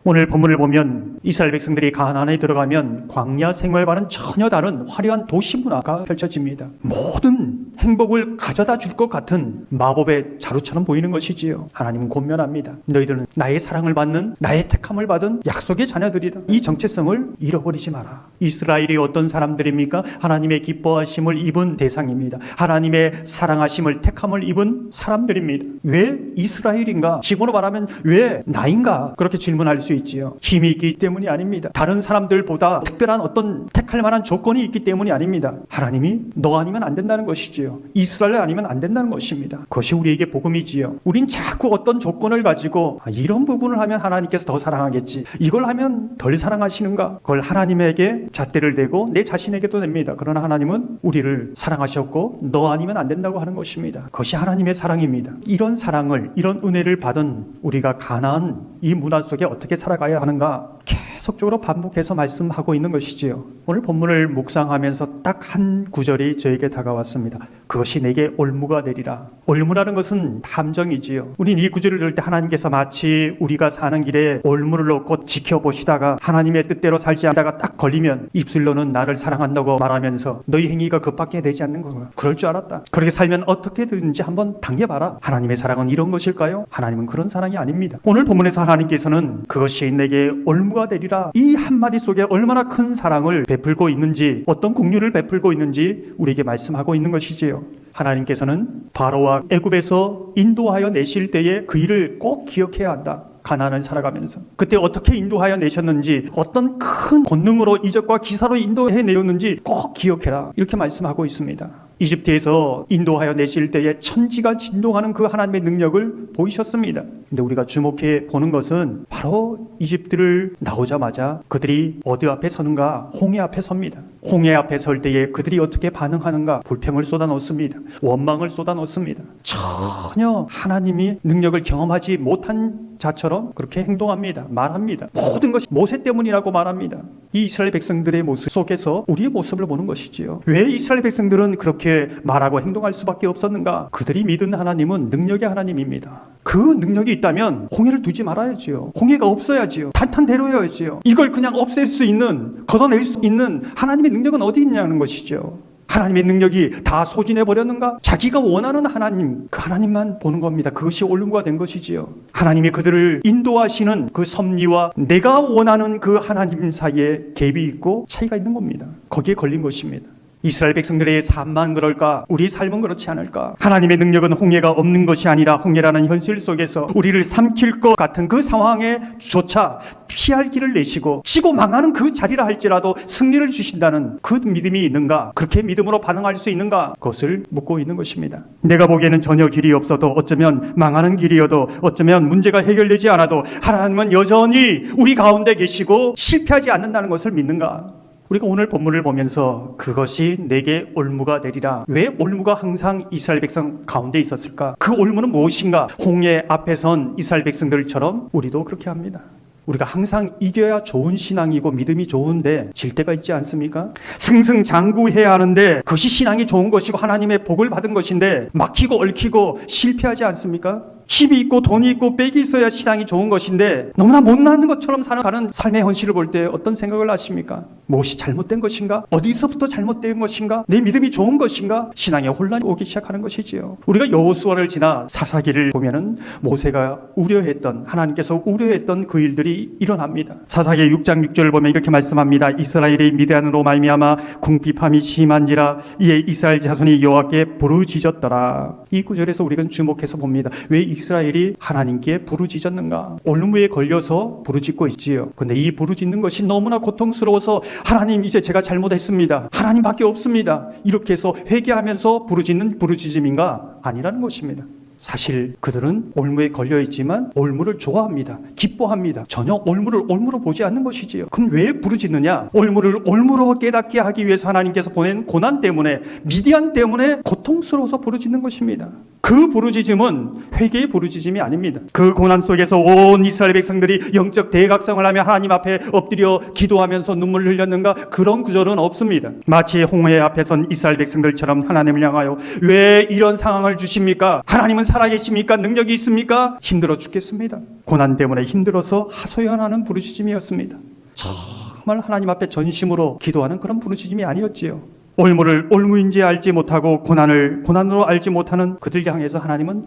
오늘 본문을 보면 이스라엘 백성들이 가나안에 들어가면 광야 생활과는 전혀 다른 화려한 도시 문화가 펼쳐집니다. 모든 행복을 가져다 줄 것 같은 마법의 자루처럼 보이는 것이지요. 하나님은 권면합니다. 너희들은 나의 사랑을 받는, 나의 택함을 받은 약속의 자녀들이다. 이 정체성을 잃어버리지 마라. 이스라엘이 어떤 사람들입니까? 하나님의 기뻐하심을 입은 대상입니다. 하나님의 사랑하심을, 택함을 입은 사람들입니다. 왜 이스라엘인가? 직원으로 말하면 왜 나인가? 그렇게 질문할 수 있지요. 힘이 있기 때문이 아닙니다. 다른 사람들보다 특별한 어떤 택할 만한 조건이 있기 때문이 아닙니다. 하나님이 너 아니면 안 된다는 것이지요. 이스라엘 아니면 안 된다는 것입니다. 그것이 우리에게 복음이지요. 우린 자꾸 어떤 조건을 가지고 이런 부분을 하면 하나님께서 더 사랑하겠지, 이걸 하면 덜 사랑하시는가? 그걸 하나님에게 잣대를 대고 내 자신에게도 냅니다. 그러나 하나님은 우리를 사랑하셨고 너 아니면 안 된다고 하는 것입니다. 그것이 하나님의 사랑입니다. 이런 사랑을, 이런 은혜를 받은 우리가 가나안 이 문화 속에 어떻게 살아가야 하는가 계속적으로 반복해서 말씀하고 있는 것이지요. 오늘 본문을 묵상하면서 딱 한 구절이 저에게 다가왔습니다. 그것이 내게 올무가 되리라. 올무라는 것은 함정이지요. 우린 이 구절을 들을 때 하나님께서 마치 우리가 사는 길에 올무를 놓고 지켜보시다가 하나님의 뜻대로 살지 않다가 딱 걸리면 입술로는 나를 사랑한다고 말하면서 너희 행위가 그밖에 되지 않는 거야. 그럴 줄 알았다. 그렇게 살면 어떻게든지 한번 당겨봐라. 하나님의 사랑은 이런 것일까요? 하나님은 그런 사랑이 아닙니다. 오늘 본문에서 하나님께서는 그것이 내게 올무가 되리라, 이 한마디 속에 얼마나 큰 사랑을 베풀고 있는지, 어떤 긍휼을 베풀고 있는지 우리에게 말씀하고 있는 것이지요. 하나님께서는 바로와 애굽에서 인도하여 내실 때에 그 일을 꼭 기억해야 한다. 가나안을 살아가면서 그때 어떻게 인도하여 내셨는지, 어떤 큰 권능으로 이적과 기사로 인도해 내었는지 꼭 기억해라, 이렇게 말씀하고 있습니다. 이집트에서 인도하여 내실 때에 천지가 진동하는 그 하나님의 능력을 보이셨습니다. 근데 우리가 주목해 보는 것은 바로 이집트를 나오자마자 그들이 어디 앞에 서는가? 홍해 앞에 섭니다. 홍해 앞에 설 때에 그들이 어떻게 반응하는가? 불평을 쏟아놓습니다. 원망을 쏟아놓습니다. 전혀 하나님이 능력을 경험하지 못한 자처럼 그렇게 행동합니다. 말합니다. 모든 것이 모세 때문이라고 말합니다. 이 이스라엘 백성들의 모습 속에서 우리의 모습을 보는 것이지요. 왜 이스라엘 백성들은 그렇게 말하고 행동할 수밖에 없었는가? 그들이 믿은 하나님은 능력의 하나님입니다. 그 능력이 있다면 홍해를 두지 말아야지요. 홍해가 없어야지요. 탄탄대로여야지요. 이걸 그냥 없앨 수 있는, 걷어낼 수 있는 하나님의 능력은 어디 있냐는 것이죠. 하나님의 능력이 다 소진해버렸는가? 자기가 원하는 하나님, 그 하나님만 보는 겁니다. 그것이 올무가 된 것이지요. 하나님이 그들을 인도하시는 그 섭리와 내가 원하는 그 하나님 사이에 갭이 있고 차이가 있는 겁니다. 거기에 걸린 것입니다. 이스라엘 백성들의 삶만 그럴까? 우리 삶은 그렇지 않을까? 하나님의 능력은 홍해가 없는 것이 아니라 홍해라는 현실 속에서 우리를 삼킬 것 같은 그 상황에 조차 피할 길을 내시고 지고 망하는 그 자리라 할지라도 승리를 주신다는 그 믿음이 있는가? 그렇게 믿음으로 반응할 수 있는가? 그것을 묻고 있는 것입니다. 내가 보기에는 전혀 길이 없어도, 어쩌면 망하는 길이어도, 어쩌면 문제가 해결되지 않아도 하나님은 여전히 우리 가운데 계시고 실패하지 않는다는 것을 믿는가? 우리가 오늘 본문을 보면서 그것이 내게 올무가 되리라. 왜 올무가 항상 이스라엘 백성 가운데 있었을까? 그 올무는 무엇인가? 홍해 앞에 선 이스라엘 백성들처럼 우리도 그렇게 합니다. 우리가 항상 이겨야 좋은 신앙이고 믿음이 좋은데 질 때가 있지 않습니까? 승승장구해야 하는데 그것이 신앙이 좋은 것이고 하나님의 복을 받은 것인데 막히고 얽히고 실패하지 않습니까? 힘이 있고 돈이 있고 빽이 있어야 신앙이 좋은 것인데 너무나 못나는 것처럼 살아가는 삶의 현실을 볼 때 어떤 생각을 하십니까? 무엇이 잘못된 것인가? 어디서부터 잘못된 것인가? 내 믿음이 좋은 것인가? 신앙에 혼란이 오기 시작하는 것이지요. 우리가 여호수아를 지나 사사기를 보면은 모세가 우려했던, 하나님께서 우려했던 그 일들이 일어납니다. 사사기 6장 6절을 보면 이렇게 말씀합니다. 이스라엘이 미디안으로 말미암아 궁핍함이 심한지라 이에 이스라엘 자손이 여호와께 부르짖었더라. 이 구절에서 우리가 주목해서 봅니다. 왜 이스라엘이 하나님께 부르짖었는가? 올무에 걸려서 부르짖고 있지요. 근데 이 부르짖는 것이 너무나 고통스러워서 하나님, 이제 제가 잘못했습니다. 하나님밖에 없습니다. 이렇게 해서 회개하면서 부르짖는 부르짖음인가? 아니라는 것입니다. 사실 그들은 올무에 걸려있지만 올무를 좋아합니다. 기뻐합니다. 전혀 올무를 올무로 보지 않는 것이지요. 그럼 왜 부르짖느냐? 올무를 올무로 깨닫게 하기 위해서 하나님께서 보낸 고난 때문에, 미디안 때문에 고통스러워서 부르짖는 것입니다. 그 부르짖음은 회개의 부르짖음이 아닙니다. 그 고난 속에서 온 이스라엘 백성들이 영적 대각성을 하며 하나님 앞에 엎드려 기도하면서 눈물을 흘렸는가? 그런 구절은 없습니다. 마치 홍해 앞에 선 이스라엘 백성들처럼 하나님을 향하여 왜 이런 상황을 주십니까? 하나님은 살아계십니까? 능력이 있습니까? 힘들어 죽겠습니다. 고난 때문에 힘들어서 하소연하는 부르짖음이었습니다. 정말 하나님 앞에 전심으로 기도하는 그런 부르짖음이 아니었지요. 올무를 올무인지 알지 못하고 고난을 고난으로 알지 못하는 그들 향해서 하나님은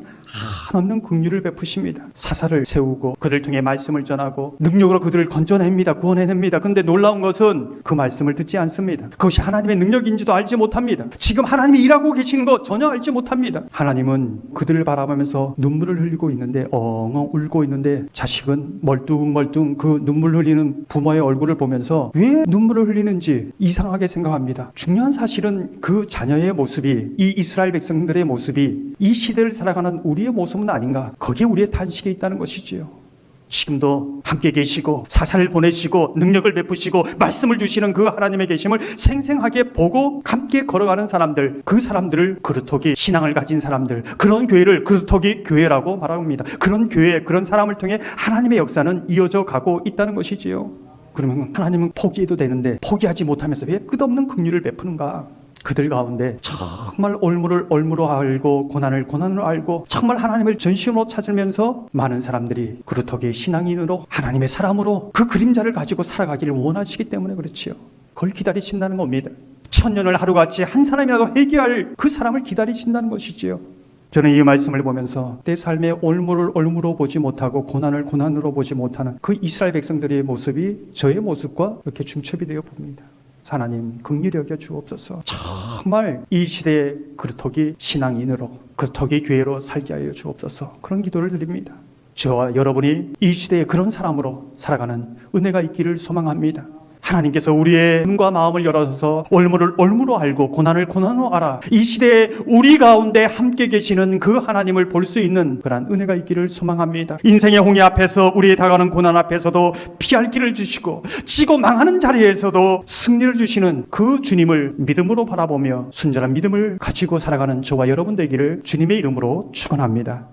한없는 긍휼을 베푸십니다. 사사를 세우고 그들 통해 말씀을 전하고 능력으로 그들을 건져냅니다. 구원해냅니다. 그런데 놀라운 것은 그 말씀을 듣지 않습니다. 그것이 하나님의 능력인지도 알지 못합니다. 지금 하나님이 일하고 계시는 거 전혀 알지 못합니다. 하나님은 그들을 바라보면서 눈물을 흘리고 있는데 엉엉 울고 있는데 자식은 멀뚱멀뚱 그 눈물 흘리는 부모의 얼굴을 보면서 왜 눈물을 흘리는지 이상하게 생각합니다. 중요한 사실은 그 자녀의 모습이, 이 이스라엘 백성들의 모습이 이 시대를 살아가는 우리의 모습은 아닌가, 거기에 우리의 탄식이 있다는 것이지요. 지금도 함께 계시고 사사를 보내시고 능력을 베푸시고 말씀을 주시는 그 하나님의 계심을 생생하게 보고 함께 걸어가는 사람들, 그 사람들을 그루터기 신앙을 가진 사람들, 그런 교회를 그루터기 교회라고 말합니다. 그런 교회, 그런 사람을 통해 하나님의 역사는 이어져 가고 있다는 것이지요. 그러면 하나님은 포기해도 되는데 포기하지 못하면서 왜 끝없는 긍휼을 베푸는가? 그들 가운데 정말 올무를 올무로 알고 고난을 고난으로 알고 정말 하나님을 전심으로 찾으면서 많은 사람들이 그루터기 신앙인으로 하나님의 사람으로 그 그림자를 가지고 살아가기를 원하시기 때문에 그렇지요. 그걸 기다리신다는 겁니다. 천년을 하루같이 한 사람이라도 회개할 그 사람을 기다리신다는 것이지요. 저는 이 말씀을 보면서 내 삶의 올무를 올무로 보지 못하고 고난을 고난으로 보지 못하는 그 이스라엘 백성들의 모습이 저의 모습과 이렇게 중첩이 되어 봅니다. 하나님 긍휼히 여겨 주옵소서. 정말 이 시대의 그루터기 신앙인으로 그루터기 교회로 살게 하여 주옵소서. 그런 기도를 드립니다. 저와 여러분이 이 시대의 그런 사람으로 살아가는 은혜가 있기를 소망합니다. 하나님께서 우리의 눈과 마음을 열어서 올무를 올무로 알고 고난을 고난으로 알아 이 시대에 우리 가운데 함께 계시는 그 하나님을 볼 수 있는 그런 은혜가 있기를 소망합니다. 인생의 홍해 앞에서 우리의 다가오는 고난 앞에서도 피할 길을 주시고 지고 망하는 자리에서도 승리를 주시는 그 주님을 믿음으로 바라보며 순전한 믿음을 가지고 살아가는 저와 여러분 되기를 주님의 이름으로 축원합니다.